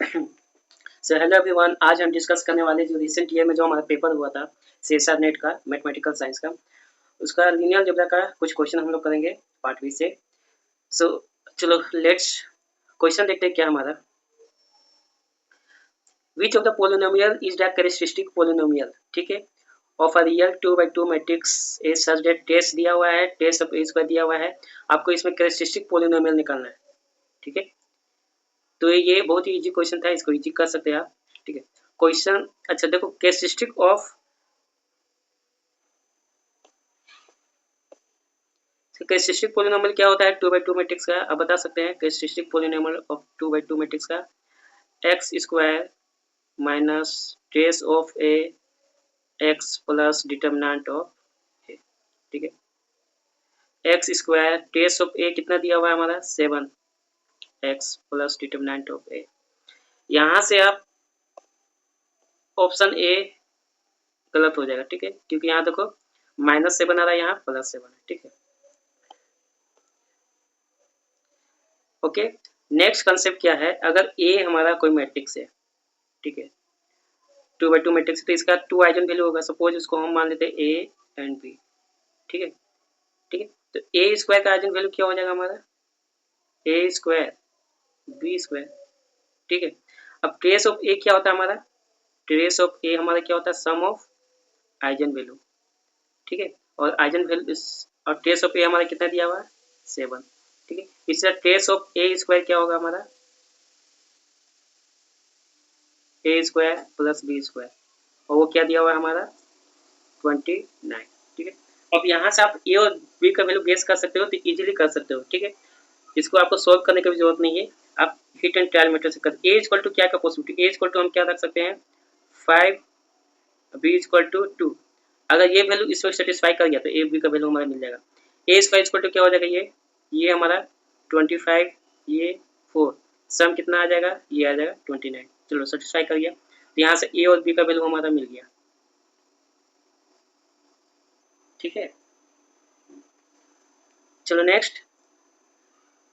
So hello everyone, आज हम discuss करने वाले जो रिसेंट ईयर में जो हमारा पेपर हुआ था सीएसआर नेट का मैथमेटिकल साइंस का, उसका लीनियर अलजेब्रा का कुछ क्वेश्चन हम लोग करेंगे पार्ट बी से। सो चलो लेट्स क्वेश्चन देखते हैं क्या हमारा। Which of the polynomial is the characteristic polynomial, ठीक है, of a real 2 by 2 matrix is such that test दिया हुआ है, टेस्ट ऑफ ए स्क्वायर दिया हुआ है, आपको इसमें कैरेक्टरिस्टिक पोलिनोमियल निकालना है, ठीक है। तो ये बहुत ही इजी क्वेश्चन था, इसको इजी कर सकते हैं आप, ठीक है। क्वेश्चन अच्छा देखो, कैरेक्टरिस्टिक ऑफ कैरेक्टरिस्टिक पोलिनोमियल क्या होता है 2 by 2 मैट्रिक्स का, आप बता सकते हैं। Characteristic polynomial of 2 by 2 matrix का x square minus trace of A x plus determinant of A, ठीक है। X square trace of A कितना दिया हुआ है हमारा 7 x plus determinant of A. यहाँ से आप ऑप्शन ए गलत हो जाएगा, ठीक है, क्योंकि यहाँ देखो -7 आ रहा है, यहाँ +7 है, ठीक है। ओके, नेक्स्ट कंसेप्ट क्या है, अगर ए हमारा कोई मैट्रिक्स है, ठीक है, 2 by 2 मैट्रिक्स, तो इसका 2 आइगन वैल्यू होगा। सपोज इसको हम मान लेते हैं ए एंड बी, ठीक है, ठीक है। तो ए स्क्वायर का आइगन वैल्यू क्या हो जाएगा हमारा ए स्क्वायर बी स्क्वायर, ठीक है। अब ट्रेस ऑफ ए क्या होता है हमारा, ट्रेस ऑफ ए हमारा क्या होता है सम ऑफ आइगन वैल्यू, ठीक है। और आइगन वैल्यू और ट्रेस ऑफ ए हमारा कितना दिया हुआ है 7, ठीक है। इसका ट्रेस ऑफ ए स्क्वायर क्या होगा हमारा ए स्क्वायर प्लस बी स्क्वायर, और वो क्या दिया हुआ है हमारा 29, ठीक है। अब यहाँ से आप ए और बी का वैल्यू गेस कर सकते हो, तो इजीली कर सकते हो, ठीक है। इसको आपको सोल्व करने की भी जरूरत नहीं है, आप हिट एंड ट्रायल मेथड से कर। ए इक्वल टू क्या का पॉसिबिलिटी, ए इक्वल टू हम क्या रख सकते हैं 5, बी इक्वल टू 2। अगर ये वैल्यू इसको सेटिस्फाई कर गया तो ए बी का वैल्यू हमारा मिल जाएगा। ए स्क्वायर इक्वल टू क्या हो जाएगा ये हमारा 25, ये 4, सम कितना आ जाएगा ये आ जाएगा 29। चलो सेटिस्फाई कर गया, तो यहाँ से ए और बी का वैल्यू हमारा मिल गया, ठीक है। चलो नेक्स्ट,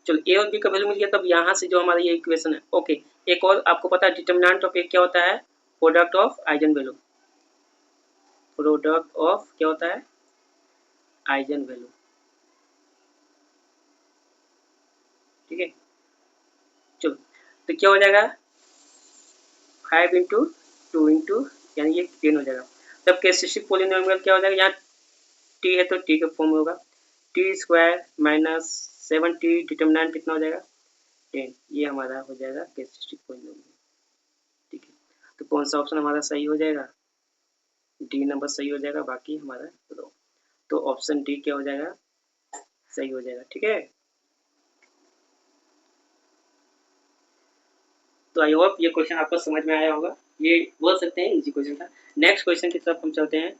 चलो ए और बी का वैल्यू मिल गया, तब यहाँ से जो हमारा ये इक्वेशन है, ओके। एक और आपको पता है डिटर्मिनेंट ऑफ ए क्या होता है product of eigen value, product of क्या होता है आइगन वैल्यू, ठीक है। चलो तो क्या हो जाएगा 5 इंटू 2 इंटू यानी ये 10 हो जाएगा। तब कैरेक्टरिस्टिक पोलिनोमियल क्या हो जाएगा, यहाँ टी है तो टी के फॉर्म में होगा T square minus 7t, determinant कितना हो जाएगा 10, ये हमारा हो जाएगा कैरेक्टरिस्टिक पोलिनोमियल, ठीक है। तो कौन सा ऑप्शन हमारा सही हो जाएगा, डी नंबर सही हो जाएगा, बाकी हमारा रो। तो ऑप्शन डी क्या हो जाएगा सही हो जाएगा, ठीक है। तो आई होप ये क्वेश्चन आपको समझ में आया होगा, ये बोल सकते हैं इजी क्वेश्चन था। नेक्स्ट क्वेश्चन की तरफ हम चलते हैं।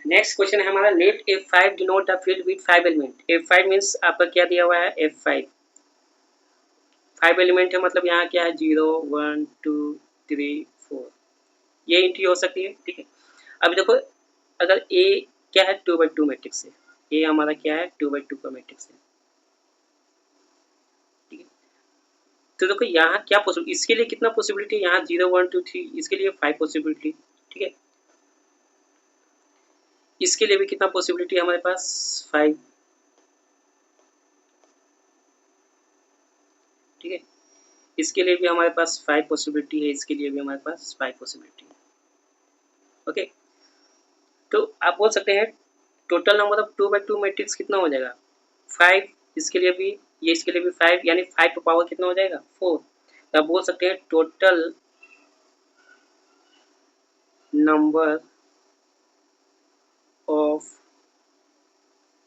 नेक्स्ट क्वेश्चन है हमारा, let F5 denote the field with 5 element. F5 means आपका क्या दिया हुआ है F5 5 एलिमेंट है, मतलब यहाँ क्या है 0 1 2 3 4, ये एंट्री हो सकती है, ठीक है। अब देखो अगर A क्या है 2 by 2 मैट्रिक्स है, A हमारा क्या है 2 by 2 का मैट्रिक्स है, ठीक है। तो देखो यहाँ क्या पॉसिबिलिटी, इसके लिए कितना पॉसिबिलिटी, यहाँ 0 1 2 3, इसके लिए 5 पॉसिबिलिटी, ठीक है। इसके लिए भी कितना पॉसिबिलिटी हमारे पास 5, ठीक है। इसके लिए भी हमारे पास 5 पॉसिबिलिटी है, इसके लिए भी हमारे पास 5 पॉसिबिलिटी है, ओके। तो आप बोल सकते हैं total number of 2 by 2 matrix कितना हो जाएगा 5, इसके लिए भी ये इसके लिए भी 5, यानी 5 पावर कितना हो जाएगा 4। तो आप बोल सकते हैं total number of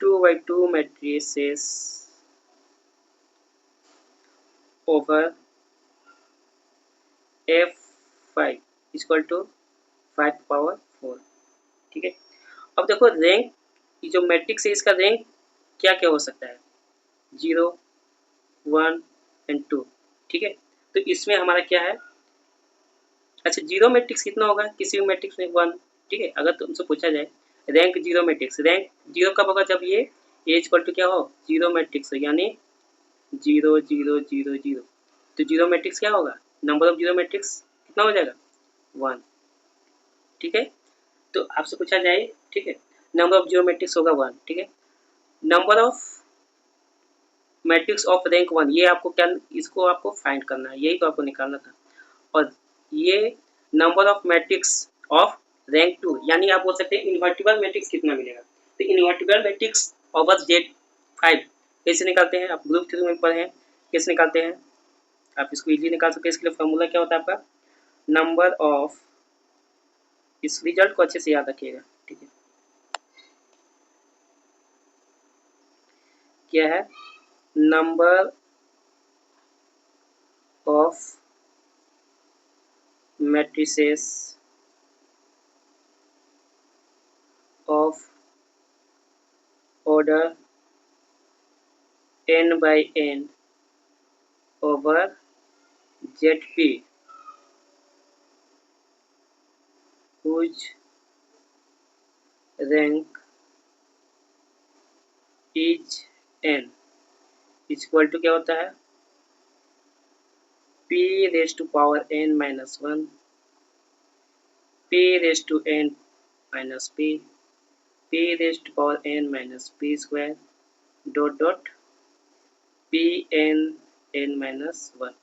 2 by 2 matrices over F5 equal to 5 power 4, ठीक है। अब देखो रैंक, जो मैट्रिक्स है इसका रैंक क्या क्या हो सकता है 0 1 एंड 2, ठीक है। तो इसमें हमारा क्या है, अच्छा जीरो मैट्रिक्स कितना होगा किसी भी मैट्रिक्स में 1, ठीक है। अगर तुमसे पूछा जाए rank zero matrix, rank zero कब होगा जब ये ए इक्वल टू क्या हो, जीरो मैट्रिक्स हो, यानी 0 0 0 0। तो जीरो मैट्रिक्स क्या होगा, नंबर ऑफ जीरो मैट्रिक्स कितना हो जाएगा, 1। ठीक है, तो आपसे पूछा जाए, ठीक है, नंबर ऑफ जीरो मैट्रिक्स होगा 1। ठीक है, number of matrix of rank 1, ये आपको क्या, इसको आपको फाइंड करना है, यही तो आपको निकालना था। और ये number of matrix of rank 2, यानी आप बोल सकते हैं इन्वर्टिबल मैट्रिक्स कितना मिलेगा। तो इन्वर्टिबल मैट्रिक्स ओवर Z5 कैसे निकालते हैं, आप ग्रुप 3 में पढ़े हैं कैसे निकालते हैं, आप इसको इजीली निकाल सकते हैं। इसके लिए फॉर्मूला क्या होता है आपका, नंबर ऑफ, इस रिजल्ट को अच्छे से याद रखिएगा। ठीक है, क्या है, number of matrices of order n by n over ZP whose rank is n equal to क्या होता है, p raise to power n minus 1 p raise to n minus p raise to power n minus p square dot dot p n minus 1।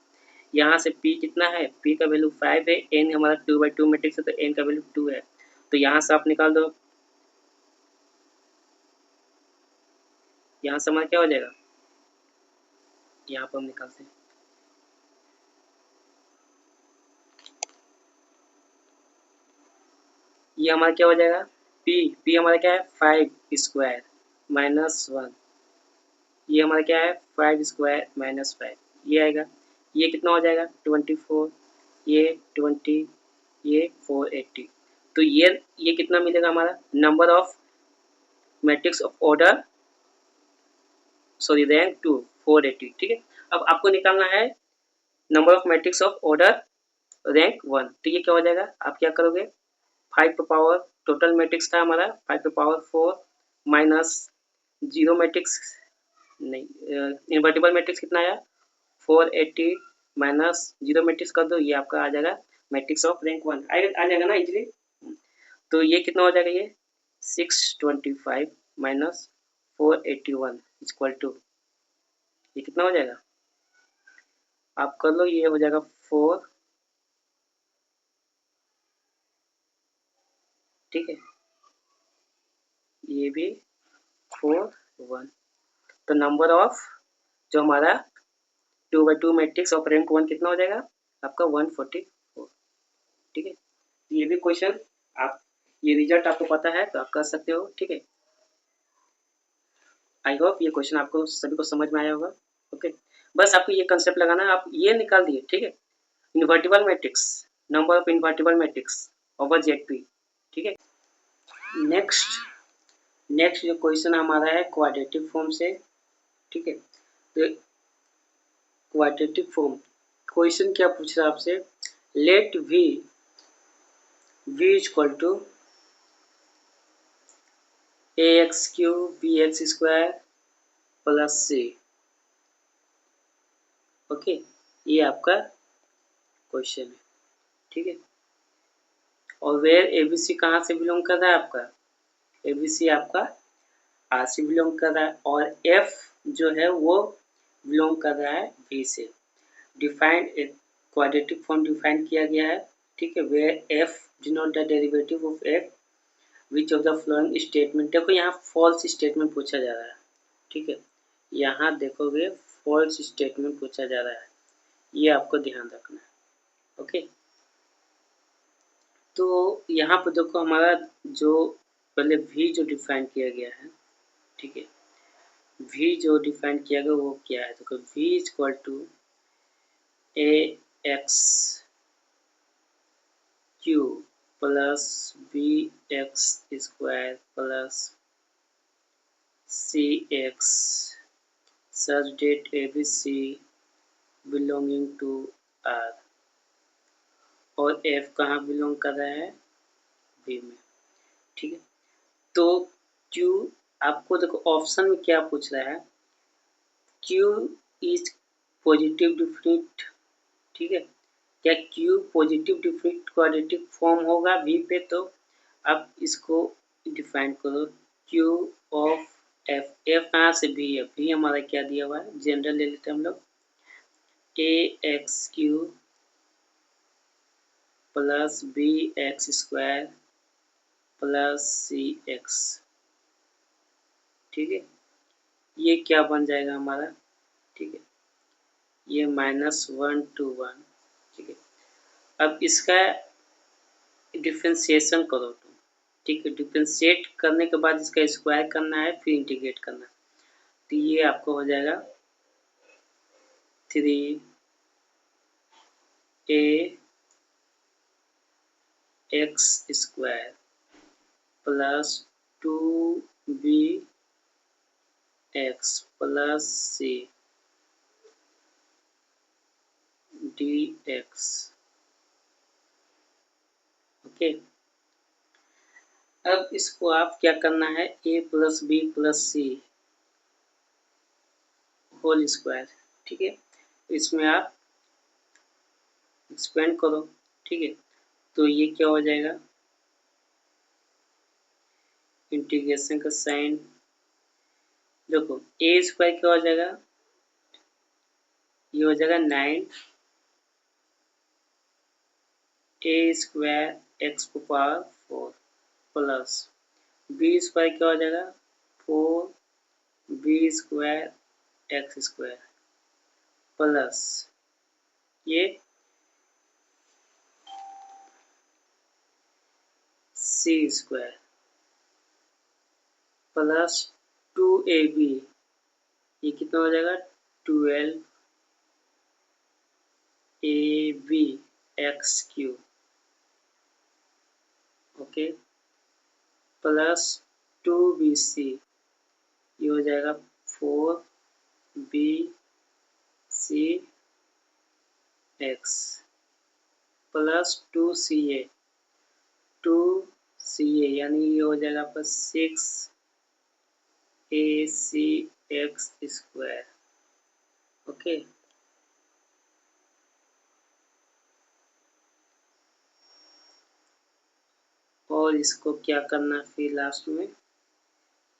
यहाँ से p कितना है, p का value 5 है, n हमारा 2/2 मैट्रिक्स है तो n का वैल्यू 2 है। तो यहाँ से आप निकाल दो, यहाँ से हमारा क्या हो जाएगा, यहाँ पर हम निकालते हैं, ये हमारा क्या हो जाएगा, p हमारा क्या है 5 स्क्वायर माइनस 1, ये हमारा क्या है 5 स्क्वायर माइनस 5, ये आएगा, ये कितना हो जाएगा 24, ये 20, ये 480। तो ये कितना मिलेगा हमारा, number of matrix of order, sorry rank 2 480। ठीक है, अब आपको निकालना है number of matrix of order rank 1। तो ये क्या हो जाएगा, आप क्या करोगे, 5 पे पावर, टोटल मैट्रिक्स था हमारा 5 पे पावर 4 माइनस जीरो मैट्रिक्स, नहीं इन्वर्टिबल मैट्रिक्स कितना आया 480 माइनस जीरो मैट्रिक्स कर दो, ये आपका आ जाएगा मैट्रिक्स ऑफ रैंक 1 आ जाएगा ना इजीली। तो ये कितना हो जाएगा, ये 625 माइनस 481 इक्वल टू, ये कितना हो जाएगा, आप कर लो, ये हो जाएगा 4। ठीक है, ये भी 4 1। तो नंबर ऑफ जो हमारा 2/2 मैट्रिक्स ऑफ रैंक 1 कितना हो जाएगा आपका 144। ठीक है, ये भी क्वेश्चन आप, ये रिजल्ट आपको पता है तो आप कर सकते हो। ठीक है, आई होप ये क्वेश्चन आपको सभी को समझ में आया होगा। ओके, बस आपको ये कंसेप्ट लगाना है, आप ये निकाल दिए। ठीक है, invertible matrix, number of invertible matrix over ZP। ठीक है, नेक्स्ट नेक्स्ट जो क्वेश्चन हमारा है क्वाड्रेटिक फॉर्म से। ठीक है, तो क्वाड्रेटिक फॉर्म क्वेश्चन क्या पूछ रहा है आपसे, let v equal to ax³ bx² plus c। Okay, ये आपका क्वेश्चन है। ठीक है, और वेयर ABC कहाँ से बिलोंग कर रहा है आपका, ABC आपका R से बिलोंग कर रहा है, और F जो है वो बिलोंग कर रहा है V से। डिफाइंड एक क्वाड्रेटिक फॉर्म डिफाइन किया गया है। ठीक है, where F denote the derivative of F which of the following statement, देखो यहाँ फॉल्स स्टेटमेंट पूछा जा रहा है। ठीक है, यहाँ देखोगे फॉल्स स्टेटमेंट पूछा जा रहा है, ये आपको ध्यान रखना है। ओके, तो यहाँ पर देखो हमारा जो पहले v जो डिफाइन किया गया है, ठीक है, v जो डिफाइन किया गया वो क्या है, देखो v equal to ax³ plus bx² plus cx such that ABC belonging to R, और F कहाँ बिलोंग कर रहा है, V में। ठीक है, तो Q आपको देखो ऑप्शन में क्या पूछ रहा है, क्यू इज पॉजिटिव डिफिनिट, ठीक है, क्या Q positive definite quadratic form होगा वी पे, तो आप इसको डिफाइन करो, क्यू ऑफ एफ, एफ कहाँ से भी है, भी हमारा क्या दिया हुआ है, जनरल ले लेते हैं हम लोग, a x cube plus b x square plus c x, ठीक है, ये क्या बन जाएगा हमारा, ठीक है, ये -1 to 1, ठीक है। अब इसका डिफ्रेंशिएशन करो तुम, ठीक है, डिफ्रेंशिएट करने के बाद इसका स्क्वायर करना है, फिर इंटीग्रेट करना है, तो ये आपको हो जाएगा 3a x square plus 2b x plus c d x, okay. अब इसको आप क्या करना है, a plus b plus c whole square, ठीक है, इसमें आप एक्सपेंड करो, ठीक है, तो ये क्या हो जाएगा, इंटीग्रेशन का साइन, देखो ए स्क्वायर क्या हो जाएगा, ये हो जाएगा 9 ए स्क्वायर एक्स को पावर 4 प्लस बी स्क्वायर क्या हो जाएगा 4 b square x square plus ये सी स्क्वायर प्लस 2ab, ये कितना हो जाएगा 12ab x Q, okay, plus 2bc, ये हो जाएगा 4bc एक्स प्लस 2ca यानी ये हो जाएगा आपका 6ac एक्स स्क्वायर, ओके। और इसको क्या करना फिर लास्ट में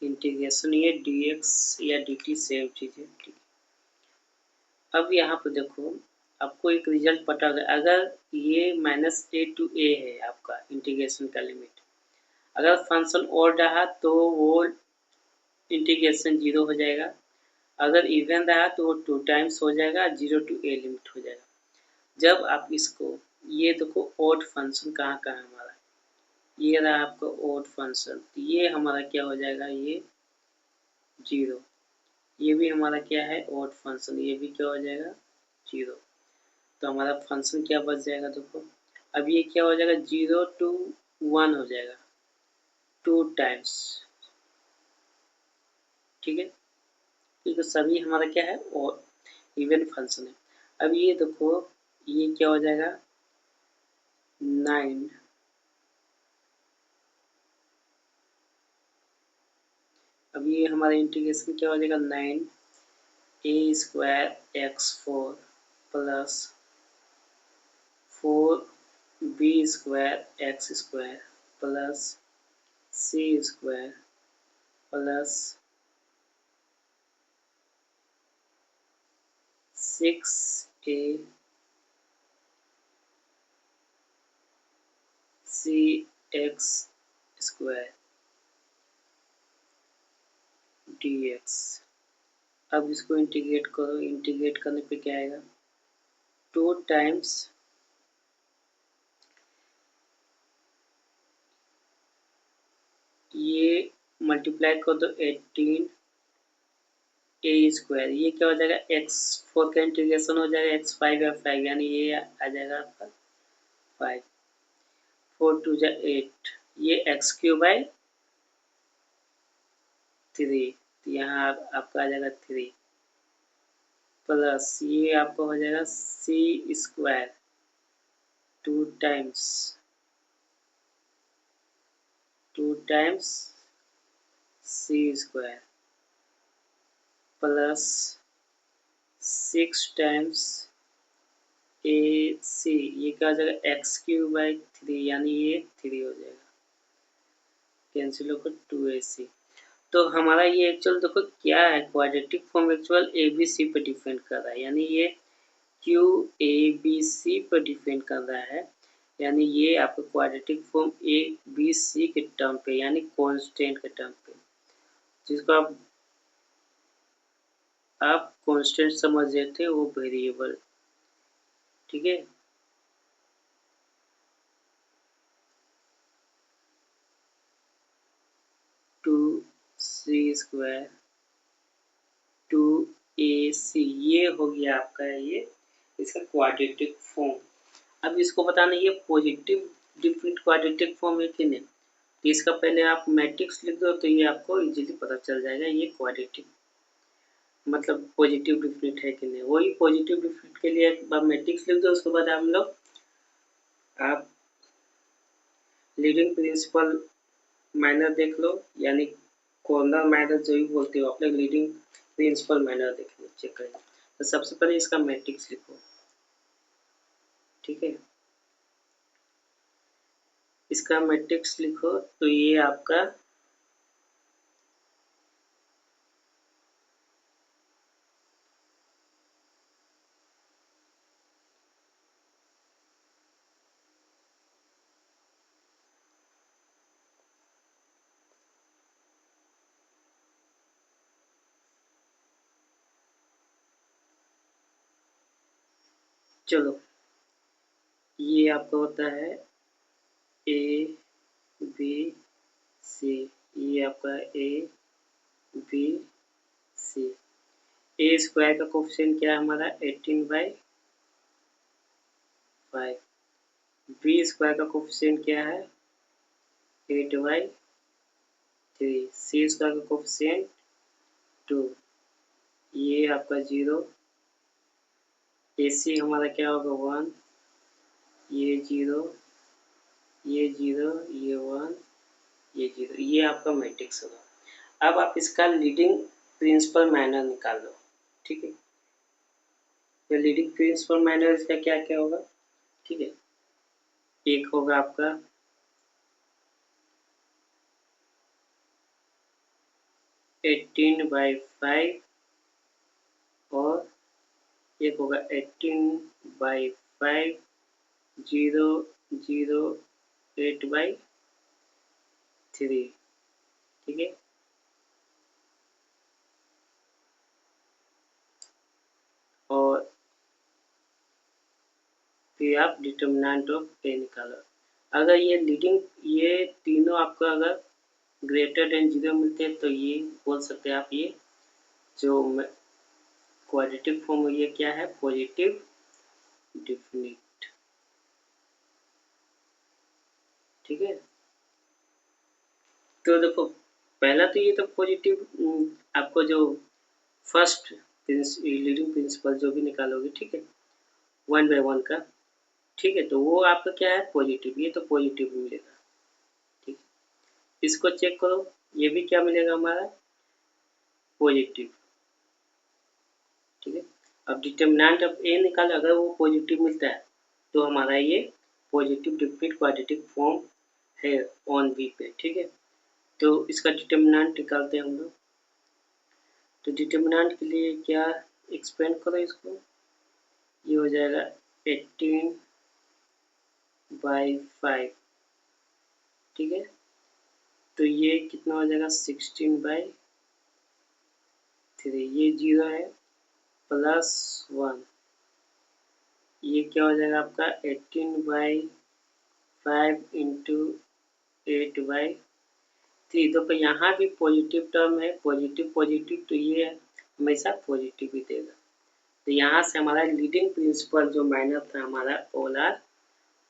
इंटीग्रेशन, ये dx या dt सेम चीज़ है, ठीक। अब यहाँ पर देखो आपको एक रिजल्ट पता होगा, अगर ये -a to a है आपका इंटीग्रेशन का लिमिट, अगर फंक्शन ओड रहा तो वो इंटीग्रेशन 0 हो जाएगा, अगर इवन रहा तो वो 2 टाइम्स हो जाएगा, 0 to a लिमिट हो जाएगा। जब आप इसको, ये देखो ओड फंक्शन कहाँ कहाँ हमारा, ये रहा आपका ओड फंक्शन, तो ये हमारा क्या हो जाएगा, ये 0, ये भी हमारा क्या है ओड फंक्शन, ये भी क्या हो जाएगा 0, तो हमारा फंक्शन क्या बच जाएगा, देखो अब ये क्या हो जाएगा 0 to 1 हो जाएगा 2 टाइम्स, ठीक है, क्योंकि सभी हमारा क्या है और इवन फंक्शन है। अब ये देखो ये क्या हो जाएगा 9, अब ये हमारा इंटीग्रेशन क्या हो जाएगा 9 a square x 4 plus 4 b square x square plus c square plus 6a c x square d x. अब इसको इंटीग्रेट करो, इंटीग्रेट करने पे क्या आएगा 2 टाइम्स ये मल्टीप्लाई कर दो 18 ए स्क्वायर, ये क्या हो जाएगा x4 का इंटीग्रेशन हो जाएगा x5 या 5, यानी ये आ जाएगा आपका 5, 4 2 जा 8, ये एक्स क्यू बाई 3, तो यहाँ आपका आ जाएगा 3 प्लस ये आपका हो जाएगा c square 2 times c square plus 6 times a c, ये क्या हो जाएगा एक्स क्यूब बाई 3, यानी ये 3 हो जाएगा, कैंसिल होकर 2ac। तो हमारा ये एक्चुअल देखो क्या है, quadratic form actual a b c पर डिपेंड कर रहा है, यानी ये क्यू ए बी सी पर डिपेंड कर रहा है, यानी ये आपका quadratic form a b c के टर्म पे, यानी कांस्टेंट के टर्म पे, जिसको आप कांस्टेंट समझ रहे थे वो वेरिएबल, ठीक है। टू सी स्क्वायर 2ac, ये हो गया आपका ये इसका क्वाड्रेटिक फॉर्म। अब इसको बताना ये पॉजिटिव डिफरेंट क्वाड्रेटिक फॉर्म है कि नहीं, तो इसका पहले आप मैट्रिक्स लिख दो तो ये आपको इजीली पता चल जाएगा ये क्वाड्रेटिक मतलब पॉजिटिव डिफरेंट है कि नहीं। वही पॉजिटिव डिफरेंट के लिए एक बार मैट्रिक्स लिख दो, उसके बाद आप लीडिंग प्रिंसिपल माइनर देख लो, यानी कॉर्नर माइनर जो भी बोलते हो आप लोग, लीडिंग प्रिंसिपल माइनर देख लो, चेक करें। तो सबसे पहले इसका मैट्रिक्स लिखो, ठीक है। इसका मैट्रिक्स लिखो तो ये आपका चलो ये आपका होता है ए बी सी, ये आपका a b c. A square का कोफिशिएंट क्या है हमारा 18/5। बी स्क्वायर का कोफिशिएंट क्या है 8/3। सी स्क्वायर का कोफिशिएंट 2, ये आपका 0। AC हमारा क्या होगा 1, ये 0, ये 0, ये 1, ये 0, ये आपका मैट्रिक्स होगा। अब आप इसका लीडिंग प्रिंसिपल माइनर निकाल लो, ठीक है। तो लीडिंग प्रिंसिपल माइनर इसका क्या क्या होगा, ठीक है। एक होगा आपका 18/5 और एक होगा 18/5 0 0 8/3, ठीक है। और फिर आप डिटर्मिनेंट ऑफ ए निकालो। अगर ये लीडिंग ये तीनों आपका अगर ग्रेटर देन 0 मिलते हैं तो ये बोल सकते हैं आप ये जो क्वाड्रेटिक फॉर्म ये क्या है पॉजिटिव डिफिनिट, ठीक है। तो देखो पहला तो ये तो पॉजिटिव आपको जो फर्स्ट लीडिंग प्रिंसिपल जो भी निकालोगे, ठीक है, 1/1 का, ठीक है, तो वो आपका क्या है पॉजिटिव, ये तो पॉजिटिव मिलेगा, ठीक है। इसको चेक करो, ये भी क्या मिलेगा हमारा पॉजिटिव, ठीक है। अब डिटर्मिनेंट ऑफ ए निकालो, अगर वो पॉजिटिव मिलता है तो हमारा ये पॉजिटिव डिफिनिट क्वाड्रेटिक फॉर्म है ऑन बी पे, ठीक है। तो इसका डिटर्मिनेंट निकालते हैं हम लोग। तो डिटर्मिनेंट के लिए क्या एक्सपेंड करो इसको, ये हो जाएगा 18/5, ठीक है। तो ये कितना हो जाएगा 16/3, ये 0 है +1, ये क्या हो जाएगा आपका 18/5 इंटू 8/3। तो यहाँ भी पॉजिटिव टर्म है, पॉजिटिव पॉजिटिव, तो ये हमेशा पॉजिटिव ही देगा। तो यहाँ से हमारा लीडिंग प्रिंसिपल जो माइनर था हमारा पोलर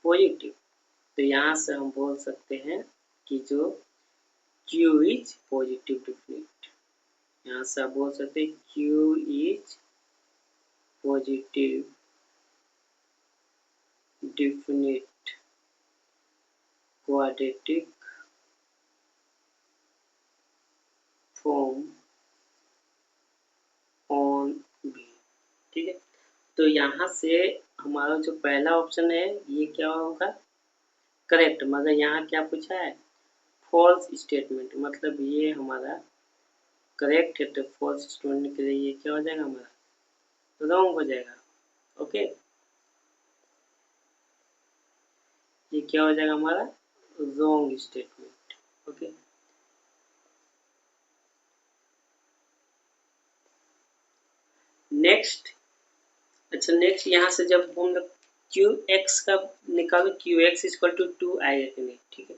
पॉजिटिव, तो यहाँ से हम बोल सकते हैं कि जो Q इज पॉजिटिव डिफिनिट, यहाँ से आप बोल सकते हैं Q is positive definite quadratic form on b, ठीक है। तो यहाँ से हमारा जो पहला ऑप्शन है ये क्या होगा, करेक्ट, मगर यहाँ क्या पूछा है, फॉल्स स्टेटमेंट, मतलब ये हमारा करेक्ट है, तो फॉल्स स्टेटमेंट के लिए ये क्या हो जाएगा, हमारा रॉन्ग हो जाएगा। ओके, ये क्या हो जाएगा, हमारा रॉन्ग स्टेटमेंट। ओके, नेक्स्ट, अच्छा नेक्स्ट यहाँ से जब हम लोग क्यू एक्स का निकालो, क्यू एक्स इक्वल टू 2 आएगा कि नहीं, ठीक है।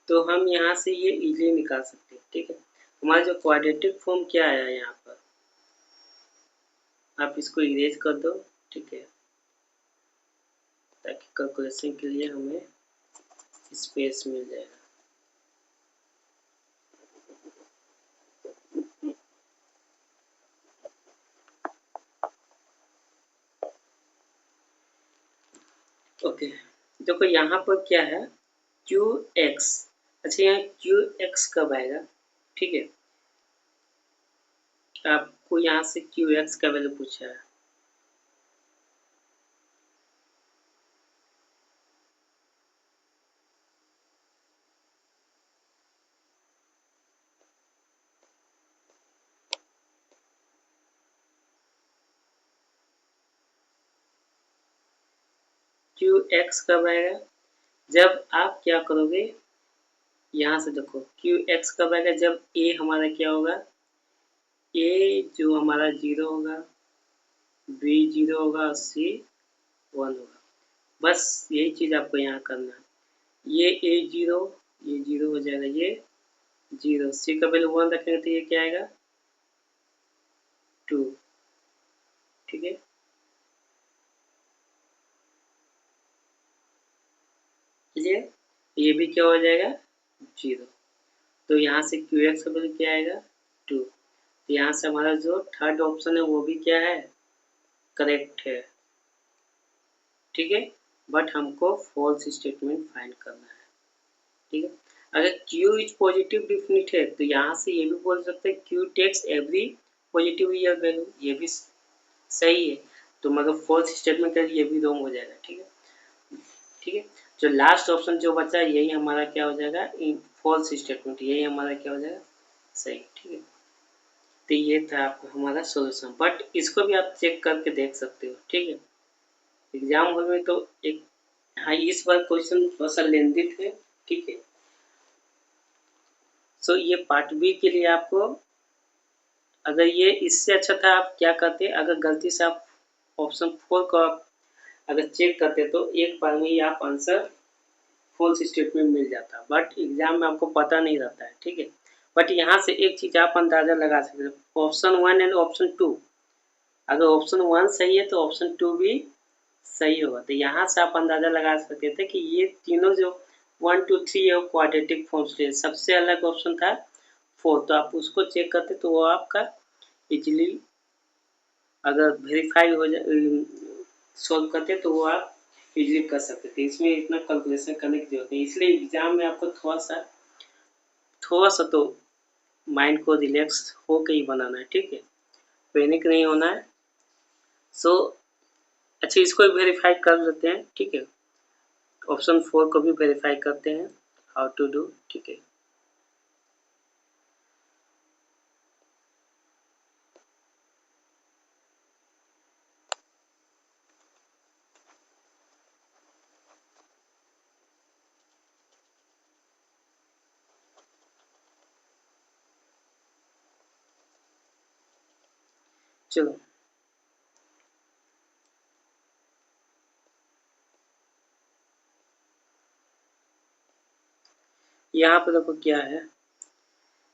तो हम यहाँ से ये इजीली निकाल सकते हैं, ठीक है। हमारा जो क्वाड्रेटिक फॉर्म क्या आया यहाँ पर, आप इसको इरेज कर दो, ठीक है, ताकि कैलकुलेशन के लिए हमें स्पेस मिल जाएगा। ओके, देखो यहाँ पर क्या है, क्यू एक्स, अच्छा यहाँ क्यू एक्स कब आएगा, ठीक है। आपको यहाँ से क्यू एक्स का वैल्यू पूछा है, क्यू एक्स कब आएगा, जब आप क्या करोगे, यहाँ से देखो क्यू एक्स कब आएगा, जब ए हमारा क्या होगा, ए जो हमारा 0 होगा, बी 0 होगा और सी 1 होगा। बस यही चीज़ आपको यहाँ करना है, ये ए 0, ये 0 हो जाएगा, ये 0, सी का वैल्यू 1 रखेंगे तो ये क्या आएगा, 2, ठीक है। चलिए ये भी क्या हो जाएगा, 0। तो यहाँ से क्यू एक्स का वैल्यू क्या आएगा, 2। तो यहाँ से हमारा जो थर्ड ऑप्शन है वो भी क्या है, करेक्ट है, ठीक है। बट हमको फॉल्स स्टेटमेंट फाइंड करना है, ठीक है। अगर Q इज पॉजिटिव डिफिनिट है तो यहाँ से ये भी बोल सकते हैं Q takes every positive real value, ये भी सही है। तो मगर फॉल्स स्टेटमेंट का ये भी रॉन्ग हो जाएगा, ठीक है, ठीक है। जो लास्ट ऑप्शन जो बचा है यही हमारा क्या हो जाएगा, फॉल्स स्टेटमेंट, यही हमारा क्या हो जाएगा, सही, ठीक है। तो ये था आपका हमारा सॉल्यूशन, बट इसको भी आप चेक करके देख सकते हो, ठीक है। एग्जाम हॉल में तो एक, हाँ इस बार क्वेश्चन थोड़ा सा लेंदी थे, ठीक है। सो ये पार्ट बी के लिए आपको, अगर ये इससे अच्छा था आप क्या करते, अगर गलती से आप ऑप्शन 4 को आप अगर चेक करते तो एक बार में ही आप आंसर फॉल्स स्टेटमेंट मिल जाता, बट एग्जाम में आपको पता नहीं रहता है, ठीक है। बट यहाँ से एक चीज़ आप अंदाज़ा लगा सकते हो, ऑप्शन 1 एंड ऑप्शन 2, अगर ऑप्शन 1 सही है तो ऑप्शन 2 भी सही होगा। तो यहाँ से आप अंदाज़ा लगा सकते थे कि ये तीनों जो 1 2 3 है वो क्वाड्रेटिक फॉर्म्स थे, सबसे अलग ऑप्शन था 4, तो आप उसको चेक करते तो वो आपका इजीली अगर वेरीफाई हो जाए, सॉल्व करते तो वो आप इजीली कर सकते थे, इसमें इतना कैलकुलेशन करने की जरूरत नहीं। इसलिए एग्जाम में आपको थोड़ा सा तो माइंड को रिलैक्स होकर ही बनाना है, ठीक है, पैनिक नहीं होना है। सो अच्छा इसको वेरीफाई कर लेते हैं, ठीक है, ऑप्शन 4 को भी वेरीफाई करते हैं, हाउ टू डू, ठीक है। चलो यहाँ पे देखो क्या है,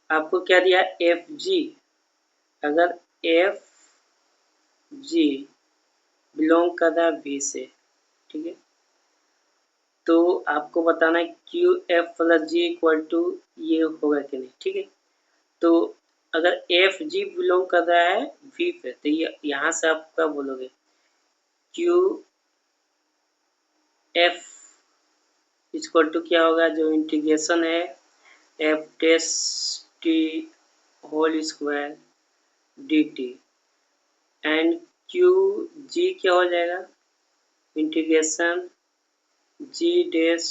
आपको क्या दिया, एफ जी, अगर एफ जी बिलोंग कर रहा है वी से, ठीक है, तो आपको बताना है q f plus g equal to ये होगा कि नहीं, ठीक है। तो अगर एफ जी बिलोंग कर रहा है वी पे तो ये यहाँ से आप क्या बोलोगे, क्यू एफ इक्वल टू क्या होगा, जो इंटीग्रेशन है f test t whole square d t and q g क्या हो जाएगा, integration g dash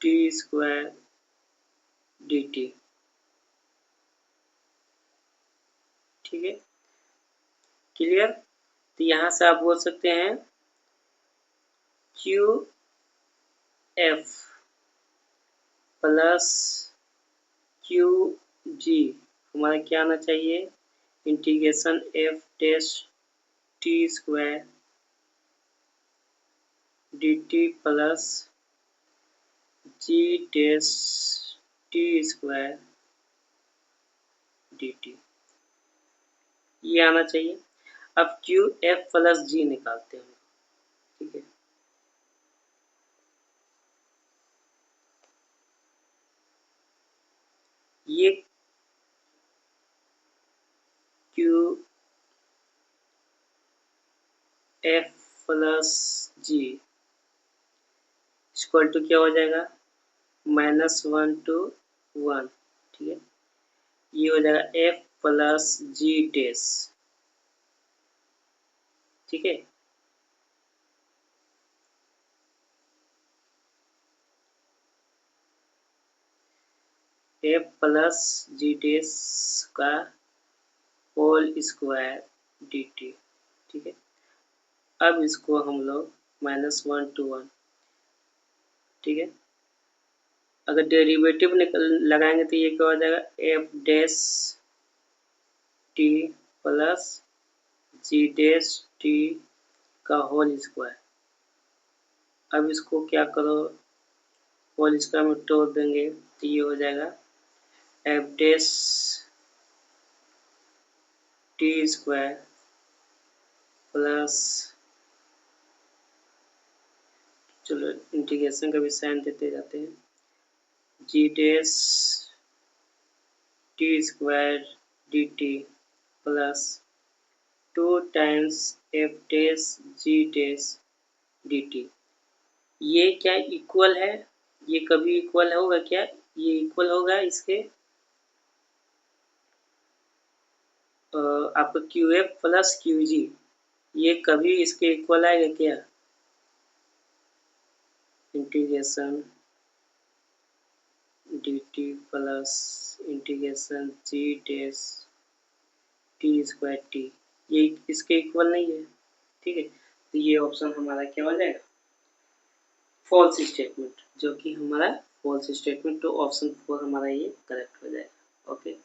t square d t. ठीक है, क्लियर। तो यहाँ से आप बोल सकते हैं q f plus q g हमारा क्या आना चाहिए, integration f dash t square d t plus g dash t square d t, ये आना चाहिए। अब क्यू एफ प्लस जी निकालते हैं, ठीक है। ये q f plus g equal to क्या हो जाएगा, -1 to 1, ठीक है। ये हो जाएगा एफ प्लस जी डैश, ठीक है। एफ प्लस जी डैश का होल स्क्वायर डी टी, ठीक है। अब इसको हम लोग -1 to 1, ठीक है। अगर डेरिवेटिव लगाएंगे तो ये क्या हो जाएगा, f dash T plus g dash T का होल स्क्वायर। अब इसको क्या करो, होल स्क्वायर में तोड़ देंगे तो ये हो जाएगा f dash t square plus, चलो इंटीग्रेशन का भी साइन देते जाते हैं, g dash t square d t plus 2 times f dash g dash d t. ये क्या इक्वल है, ये कभी इक्वल होगा क्या, ये इक्वल होगा इसके आपका q f plus q g, ये कभी इसके इक्वल आएगा क्या, integration d t plus integration g dash t square t, ये इसके इक्वल नहीं है, ठीक है। तो ये ऑप्शन हमारा क्या हो जाएगा, फॉल्स स्टेटमेंट, जो कि हमारा फॉल्स स्टेटमेंट, तो ऑप्शन 4 हमारा ये करेक्ट हो जाएगा। ओके।